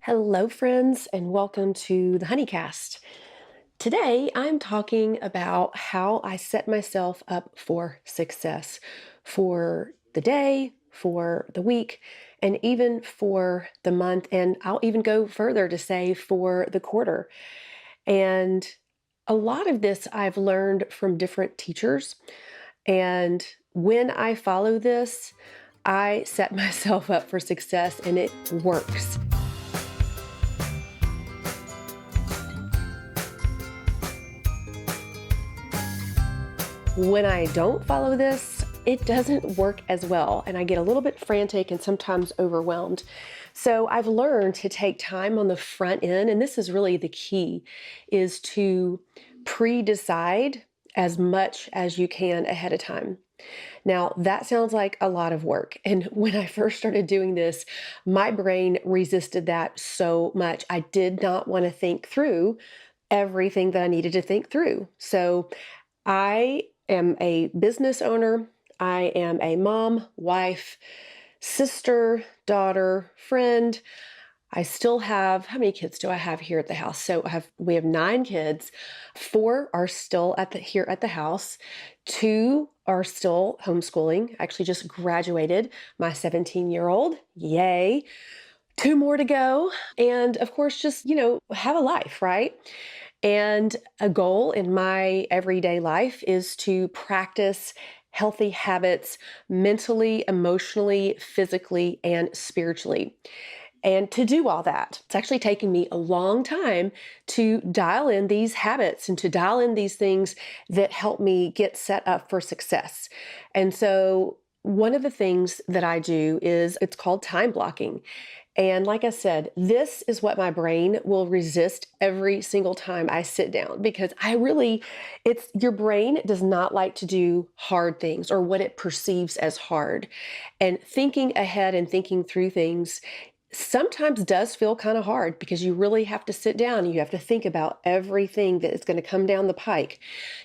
Hello, friends, and welcome to the Honeycast. Today, I'm talking about how I set myself up for success for the day, for the week, and even for the month. And I'll even go further to say for the quarter. And a lot of this I've learned from different teachers. And when I follow this, I set myself up for success and it works. When I don't follow this, it doesn't work as well, and I get a little bit frantic and sometimes overwhelmed. So I've learned to take time on the front end, and this is really the key, is to pre-decide as much as you can ahead of time. Now, that sounds like a lot of work. And when I first started doing this, my brain resisted that so much. I did not want to think through everything that I needed to think through. So I am a business owner. I am a mom, wife, sister, daughter, friend. I still have, how many kids do I have here at the house? So we have 9 kids. 4 are still here at the house. 2 are still homeschooling. Actually just graduated my 17-year-old. Yay. 2 more to go. And of course, just, have a life, right? And a goal in my everyday life is to practice healthy habits mentally, emotionally, physically, and spiritually. And to do all that, it's actually taken me a long time to dial in these habits and to dial in these things that help me get set up for success. And so one of the things that I do is it's called time blocking. And like I said, this is what my brain will resist every single time I sit down because it's your brain does not like to do hard things or what it perceives as hard. And thinking ahead and thinking through things sometimes does feel kind of hard because you really have to sit down and you have to think about everything that is going to come down the pike.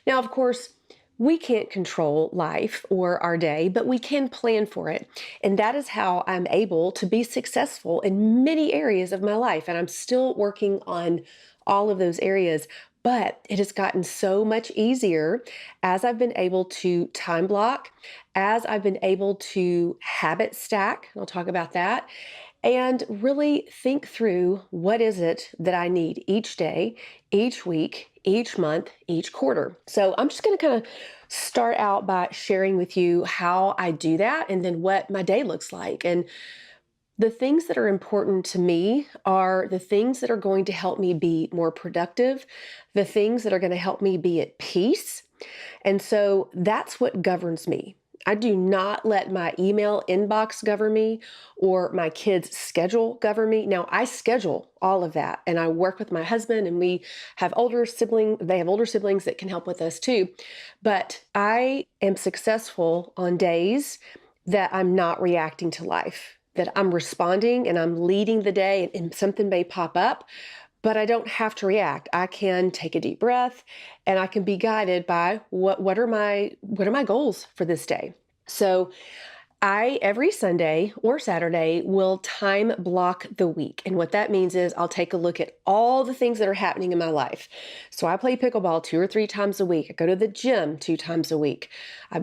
Now, of course, we can't control life or our day, but we can plan for it. And that is how I'm able to be successful in many areas of my life. And I'm still working on all of those areas. But it has gotten so much easier as I've been able to time block, as I've been able to habit stack. And I'll talk about that and really think through what is it that I need each day, each week, each month, each quarter. So I'm just going to kind of start out by sharing with you how I do that and then what my day looks like. And the things that are important to me are the things that are going to help me be more productive, the things that are going to help me be at peace. And so that's what governs me. I do not let my email inbox govern me or my kids' schedule govern me. Now, I schedule all of that and I work with my husband and we have they have older siblings that can help with us too. But I am successful on days that I'm not reacting to life, that I'm responding and I'm leading the day and something may pop up, but I don't have to react. I can take a deep breath and I can be guided by what are my goals for this day. So I every Sunday or Saturday will time block the week. And what that means is I'll take a look at all the things that are happening in my life. So I play pickleball 2 or 3 times a week. I go to the gym 2 times a week.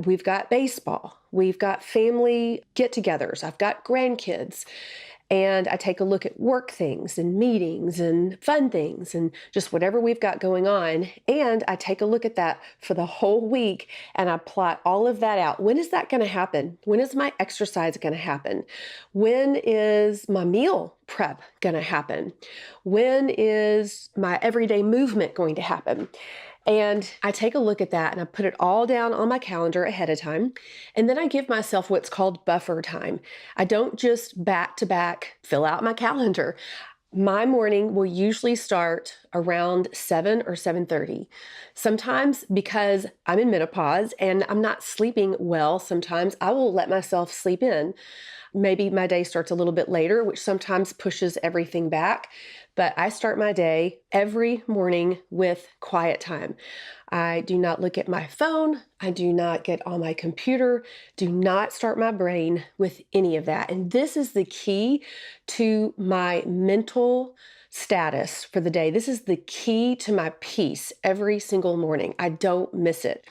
We've got baseball. We've got family get-togethers. I've got grandkids. And I take a look at work things and meetings and fun things and just whatever we've got going on. And I take a look at that for the whole week and I plot all of that out. When is that going to happen? When is my exercise going to happen? When is my meal prep going to happen? When is my everyday movement going to happen? And I take a look at that and I put it all down on my calendar ahead of time. And then I give myself what's called buffer time. I don't just back to back fill out my calendar. My morning will usually start around 7 or 7:30. Sometimes because I'm in menopause and I'm not sleeping well, sometimes I will let myself sleep in. Maybe my day starts a little bit later, which sometimes pushes everything back. But I start my day every morning with quiet time. I do not look at my phone. I do not get on my computer. Do not start my brain with any of that. And this is the key to my mental status for the day. This is the key to my peace every single morning. I don't miss it.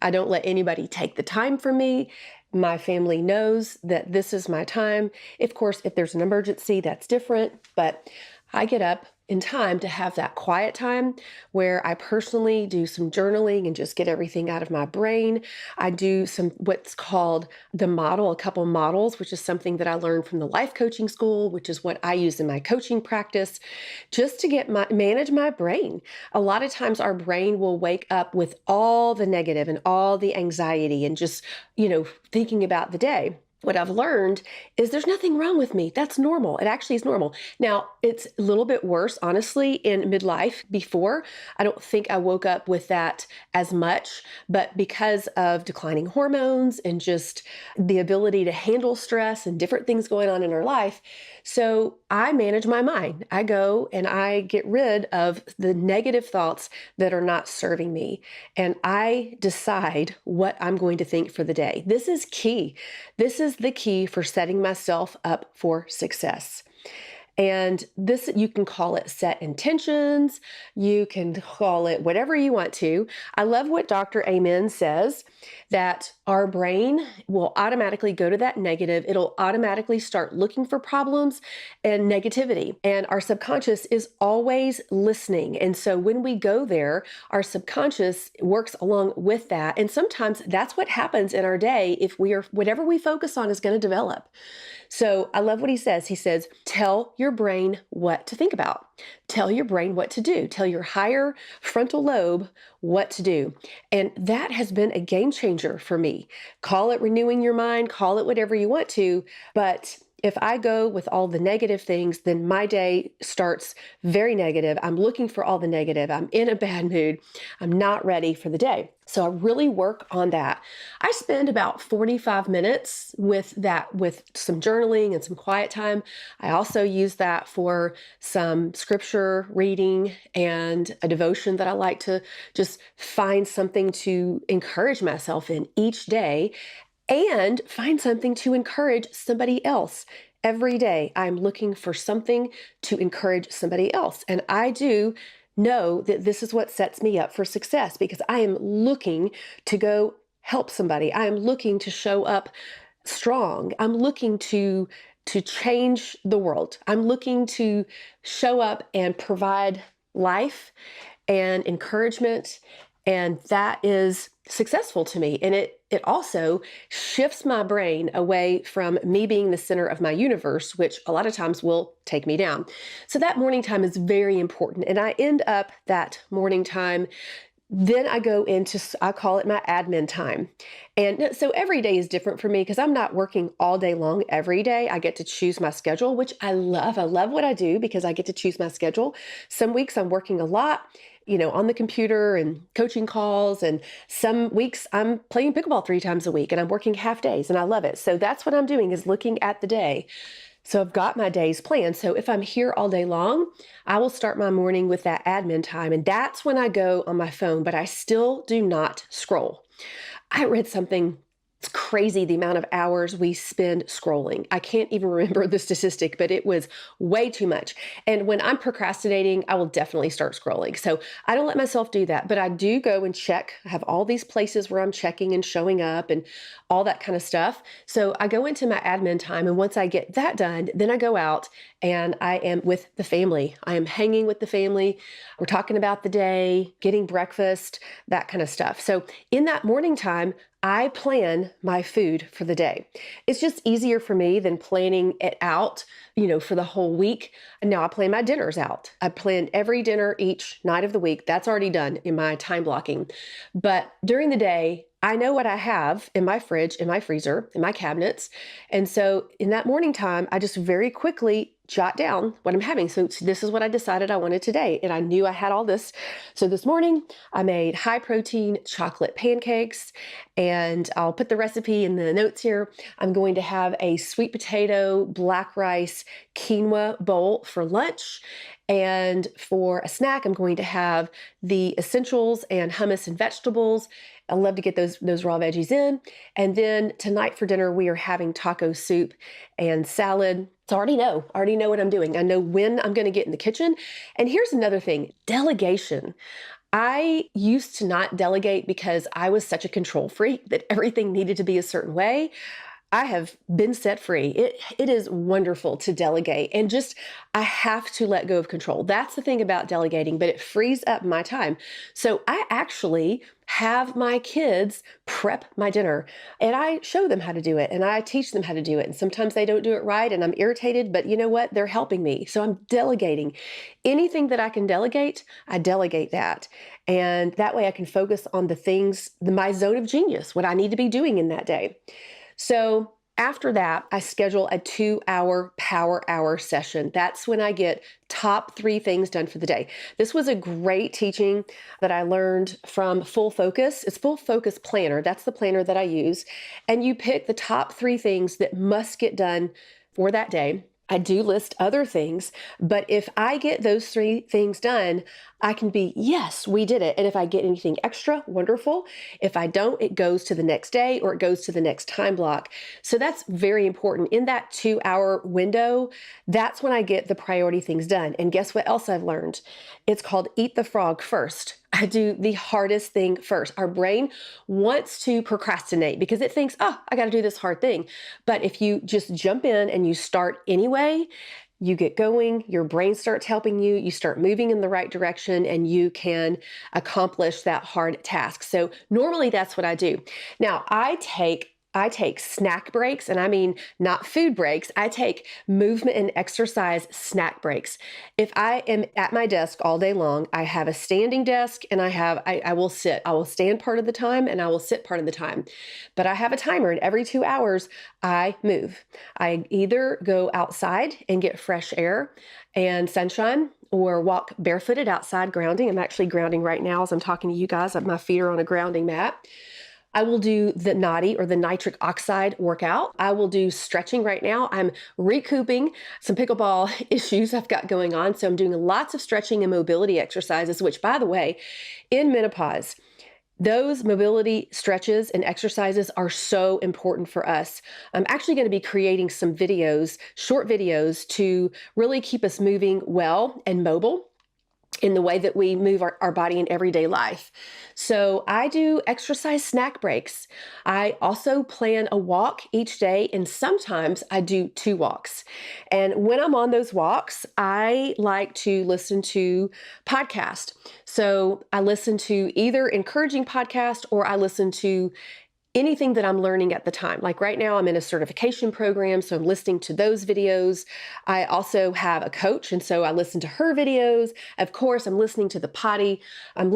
I don't let anybody take the time from me. My family knows that this is my time. Of course, if there's an emergency, that's different, but I get up in time to have that quiet time where I personally do some journaling and just get everything out of my brain. I do some what's called the model, a couple models, which is something that I learned from the life coaching school, which is what I use in my coaching practice, just to manage my brain. A lot of times our brain will wake up with all the negative and all the anxiety and just, thinking about the day. What I've learned is there's nothing wrong with me. That's normal. It actually is normal. Now, it's a little bit worse, honestly, in midlife. Before, I don't think I woke up with that as much, but because of declining hormones and just the ability to handle stress and different things going on in our life. So I manage my mind. I go and I get rid of the negative thoughts that are not serving me. And I decide what I'm going to think for the day. This is key. This is the key for setting myself up for success. And this, you can call it set intentions. You can call it whatever you want to. I love what Dr. Amen says, that our brain will automatically go to that negative. It'll automatically start looking for problems and negativity. And our subconscious is always listening. And so when we go there, our subconscious works along with that. And sometimes that's what happens in our day if whatever we focus on is going to develop. So I love what he says. He says, tell your brain what to think about. Tell your brain what to do. Tell your higher frontal lobe what to do. And that has been a game changer for me. Call it renewing your mind, call it whatever you want to, but if I go with all the negative things, then my day starts very negative. I'm looking for all the negative. I'm in a bad mood. I'm not ready for the day. So I really work on that. I spend about 45 minutes with that, with some journaling and some quiet time. I also use that for some scripture reading and a devotion that I like to just find something to encourage myself in each day, and find something to encourage somebody else. Every day, I'm looking for something to encourage somebody else. And I do know that this is what sets me up for success, because I am looking to go help somebody. I am looking to show up strong. I'm looking to change the world. I'm looking to show up and provide life and encouragement, and that is successful to me. And it also shifts my brain away from me being the center of my universe, which a lot of times will take me down. So that morning time is very important. And I end up that morning time. Then I go into, I call it my admin time. And so every day is different for me because I'm not working all day long every day. I get to choose my schedule, which I love. I love what I do because I get to choose my schedule. Some weeks I'm working a lot, on the computer and coaching calls. And some weeks I'm playing pickleball 3 times a week and I'm working half days and I love it. So that's what I'm doing, is looking at the day. So I've got my days planned. So if I'm here all day long, I will start my morning with that admin time. And that's when I go on my phone, but I still do not scroll. I read something. It's crazy the amount of hours we spend scrolling. I can't even remember the statistic, but it was way too much. And when I'm procrastinating, I will definitely start scrolling. So I don't let myself do that, but I do go and check. I have all these places where I'm checking and showing up and all that kind of stuff. So I go into my admin time. And once I get that done, then I go out and I am with the family. I am hanging with the family. We're talking about the day, getting breakfast, that kind of stuff. So in that morning time, I plan my food for the day. It's just easier for me than planning it out, for the whole week. And now I plan my dinners out. I plan every dinner each night of the week. That's already done in my time blocking. But during the day, I know what I have in my fridge, in my freezer, in my cabinets. And so in that morning time, I just very quickly jot down what I'm having. So this is what I decided I wanted today. And I knew I had all this. So this morning I made high protein chocolate pancakes, and I'll put the recipe in the notes here. I'm going to have a sweet potato, black rice, quinoa bowl for lunch. And for a snack, I'm going to have the essentials and hummus and vegetables. I love to get those raw veggies in. And then tonight for dinner, we are having taco soup and salad. So I already know what I'm doing. I know when I'm going to get in the kitchen. And here's another thing, delegation. I used to not delegate because I was such a control freak that everything needed to be a certain way. I have been set free. It is wonderful to delegate, and just I have to let go of control. That's the thing about delegating, but it frees up my time. So I actually have my kids prep my dinner, and I show them how to do it, and I teach them how to do it. And sometimes they don't do it right and I'm irritated, but you know what? They're helping me. So I'm delegating. Anything that I can delegate, I delegate that. And that way I can focus on the things, my zone of genius, what I need to be doing in that day. So after that, I schedule a 2-hour power hour session. That's when I get top 3 things done for the day. This was a great teaching that I learned from Full Focus. It's Full Focus Planner. That's the planner that I use. And you pick the top 3 things that must get done for that day. I do list other things, but if I get those 3 things done, I can be, yes, we did it. And if I get anything extra, wonderful. If I don't, it goes to the next day or it goes to the next time block. So that's very important. In that 2-hour window, that's when I get the priority things done. And guess what else I've learned? It's called eat the frog first. I do the hardest thing first. Our brain wants to procrastinate because it thinks, oh, I got to do this hard thing. But if you just jump in and you start anyway, you get going, your brain starts helping you, you start moving in the right direction, and you can accomplish that hard task. So normally that's what I do. Now, I take snack breaks, and I mean not food breaks. I take movement and exercise snack breaks. If I am at my desk all day long, I have a standing desk and I will sit. I will stand part of the time and I will sit part of the time. But I have a timer, and every 2 hours I move. I either go outside and get fresh air and sunshine, or walk barefooted outside grounding. I'm actually grounding right now as I'm talking to you guys. My feet are on a grounding mat. I will do the NADI or the nitric oxide workout. I will do stretching right now. I'm recouping some pickleball issues I've got going on. So I'm doing lots of stretching and mobility exercises, which, by the way, in menopause, those mobility stretches and exercises are so important for us. I'm actually going to be creating some videos, short videos, to really keep us moving well and mobile in the way that we move our body in everyday life. So I do exercise snack breaks. I also plan a walk each day, and sometimes I do 2 walks. And when I'm on those walks, I like to listen to podcasts. So I listen to either encouraging podcast, or I listen to anything that I'm learning at the time. Like right now, I'm in a certification program, so I'm listening to those videos. I also have a coach, and so I listen to her videos. Of course, I'm listening to the potty. I'm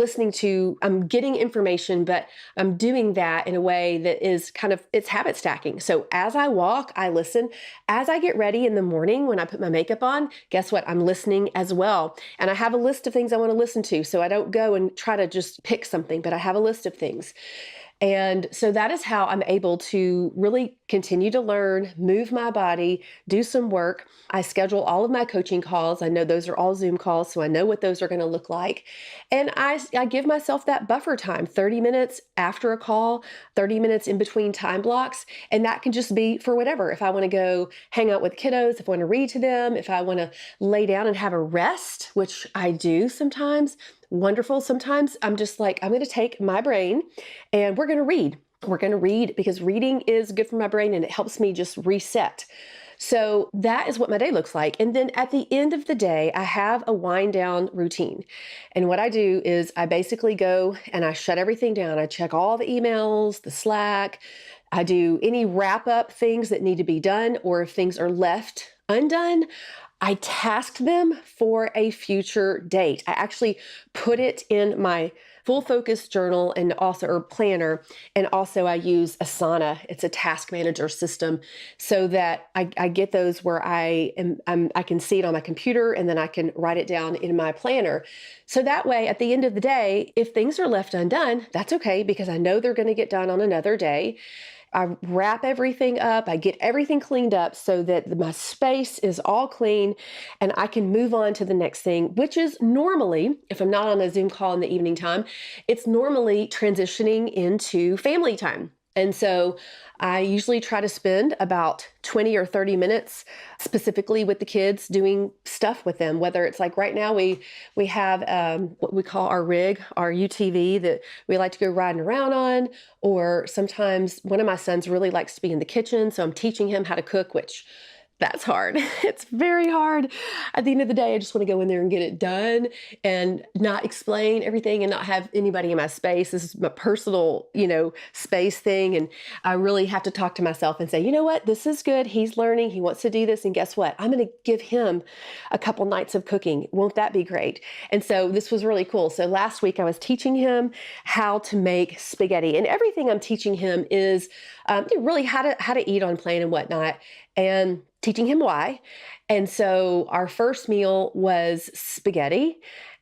getting information, but I'm doing that in a way that is it's habit stacking. So as I walk, I listen. As I get ready in the morning, when I put my makeup on, guess what? I'm listening as well. And I have a list of things I want to listen to. So I don't go and try to just pick something, but I have a list of things. And so that is how I'm able to really continue to learn, move my body, do some work. I schedule all of my coaching calls. I know those are all Zoom calls, so I know what those are going to look like. And I give myself that buffer time, 30 minutes after a call, 30 minutes in between time blocks. And that can just be for whatever. If I want to go hang out with kiddos, if I want to read to them, if I want to lay down and have a rest, which I do sometimes. Wonderful. Sometimes I'm just like, I'm going to take my brain and we're going to read. We're going to read because reading is good for my brain and it helps me just reset. So that is what my day looks like. And then at the end of the day, I have a wind down routine. And what I do is I basically go and I shut everything down. I check all the emails, the Slack. I do any wrap up things that need to be done, or if things are left undone, I task them for a future date. I actually put it in my full focus journal and also or planner. And also I use Asana. It's a task manager system so that I get those where I can see it on my computer and then I can write it down in my planner. So that way at the end of the day, if things are left undone, that's okay because I know they're going to get done on another day. I wrap everything up, I get everything cleaned up so that my space is all clean and I can move on to the next thing, which is normally, if I'm not on a Zoom call in the evening time, it's normally transitioning into family time. And so I usually try to spend about 20 or 30 minutes specifically with the kids doing stuff with them, whether it's like right now we have what we call our rig, our UTV that we like to go riding around on, or sometimes one of my sons really likes to be in the kitchen. So I'm teaching him how to cook, which that's hard. It's very hard. At the end of the day, I just want to go in there and get it done and not explain everything and not have anybody in my space. This is my personal, space thing. And I really have to talk to myself and say, you know what? This is good. He's learning. He wants to do this. And guess what? I'm going to give him a couple nights of cooking. Won't that be great? And so this was really cool. So last week I was teaching him how to make spaghetti, and everything I'm teaching him is really how to eat on plane and whatnot, and teaching him why. And so our first meal was spaghetti.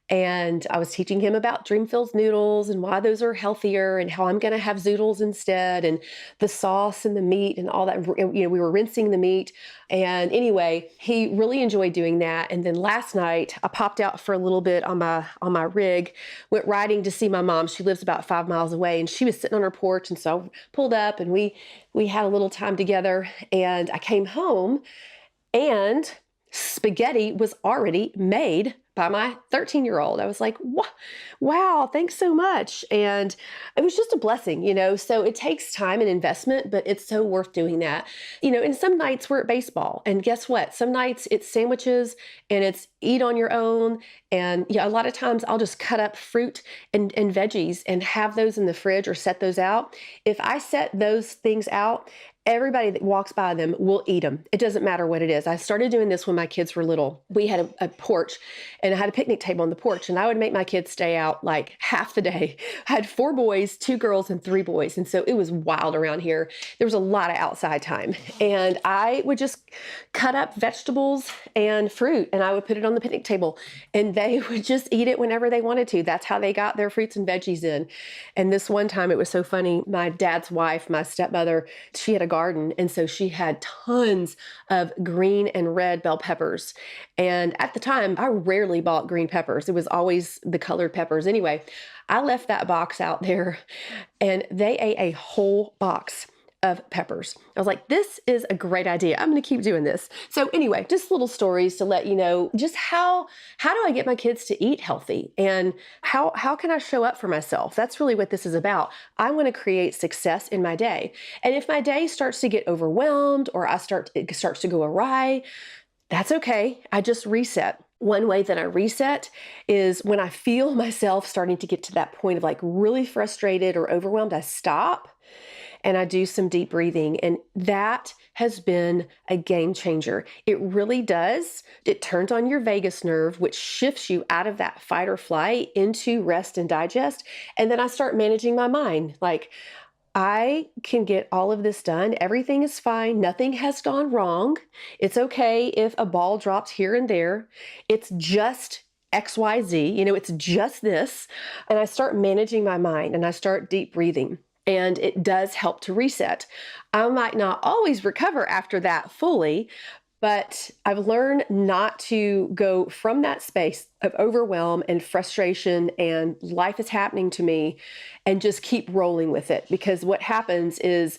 And I was teaching him about Dreamfield's noodles and why those are healthier and how I'm going to have zoodles instead, and the sauce and the meat and all that. We were rinsing the meat. And anyway, he really enjoyed doing that. And then last night I popped out for a little bit on my rig, went riding to see my mom. She lives about 5 miles away and she was sitting on her porch. And so I pulled up and we had a little time together, and I came home and spaghetti was already made by my 13-year-old. I was like, wow, thanks so much. And it was just a blessing, so it takes time and investment, but it's so worth doing that. And some nights we're at baseball, and guess what? Some nights it's sandwiches and it's eat on your own. And a lot of times I'll just cut up fruit and veggies and have those in the fridge or set those out. If I set those things out, everybody that walks by them will eat them. It doesn't matter what it is. I started doing this when my kids were little. We had a porch, and I had a picnic table on the porch, and I would make my kids stay out like half the day. I had 4 boys, 2 girls, and 3 boys. And so it was wild around here. There was a lot of outside time. And I would just cut up vegetables and fruit, and I would put it on the picnic table, and they would just eat it whenever they wanted to. That's how they got their fruits and veggies in. And this one time it was so funny. My dad's wife, my stepmother, she had a garden. And so she had tons of green and red bell peppers. And at the time, I rarely bought green peppers. It was always the colored peppers. Anyway, I left that box out there and they ate a whole box of peppers. I was like, this is a great idea. I'm going to keep doing this. So anyway, just little stories to let you know just how do I get my kids to eat healthy, and how can I show up for myself? That's really what this is about. I want to create success in my day. And if my day starts to get overwhelmed or it starts to go awry, that's okay. I just reset. One way that I reset is when I feel myself starting to get to that point of like really frustrated or overwhelmed, I stop and I do some deep breathing. And that has been a game changer. It really does. It turns on your vagus nerve, which shifts you out of that fight or flight into rest and digest. And then I start managing my mind. Like, I can get all of this done. Everything is fine. Nothing has gone wrong. It's okay if a ball drops here and there. It's just XYZ, it's just this. And I start managing my mind and I start deep breathing. And it does help to reset. I might not always recover after that fully, but I've learned not to go from that space of overwhelm and frustration and life is happening to me and just keep rolling with it. Because what happens is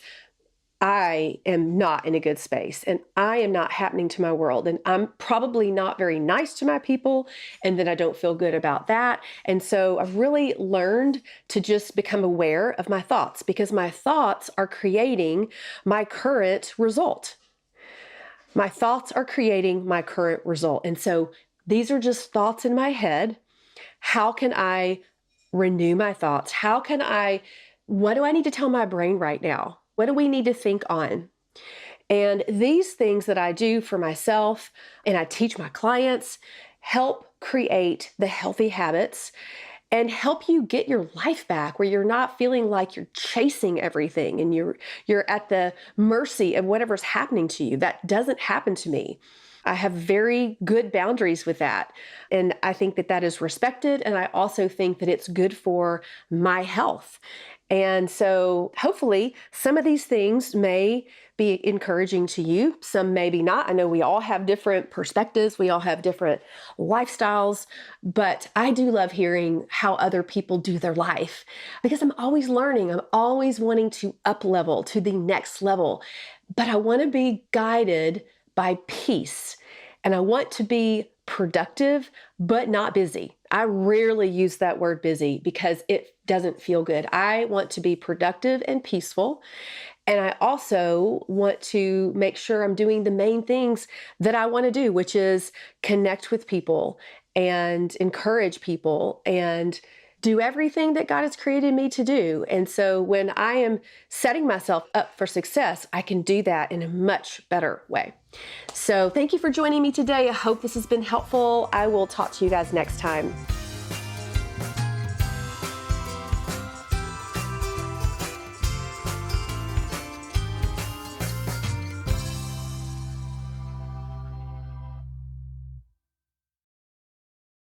I am not in a good space and I am not happening to my world, and I'm probably not very nice to my people, and then I don't feel good about that. And so I've really learned to just become aware of my thoughts, because my thoughts are creating my current result. My thoughts are creating my current result. And so these are just thoughts in my head. How can I renew my thoughts? What do I need to tell my brain right now? What do we need to think on? And these things that I do for myself and I teach my clients help create the healthy habits and help you get your life back where you're not feeling like you're chasing everything and you're at the mercy of whatever's happening to you. That doesn't happen to me. I have very good boundaries with that. And I think that that is respected. And I also think that it's good for my health. And so hopefully some of these things may be encouraging to you. Some maybe not. I know we all have different perspectives. We all have different lifestyles, but I do love hearing how other people do their life because I'm always learning. I'm always wanting to up level to the next level, but I want to be guided by peace. And I want to be productive, but not busy. I rarely use that word busy because it doesn't feel good. I want to be productive and peaceful. And I also want to make sure I'm doing the main things that I want to do, which is connect with people and encourage people and do everything that God has created me to do. And so when I am setting myself up for success, I can do that in a much better way. So thank you for joining me today. I hope this has been helpful. I will talk to you guys next time.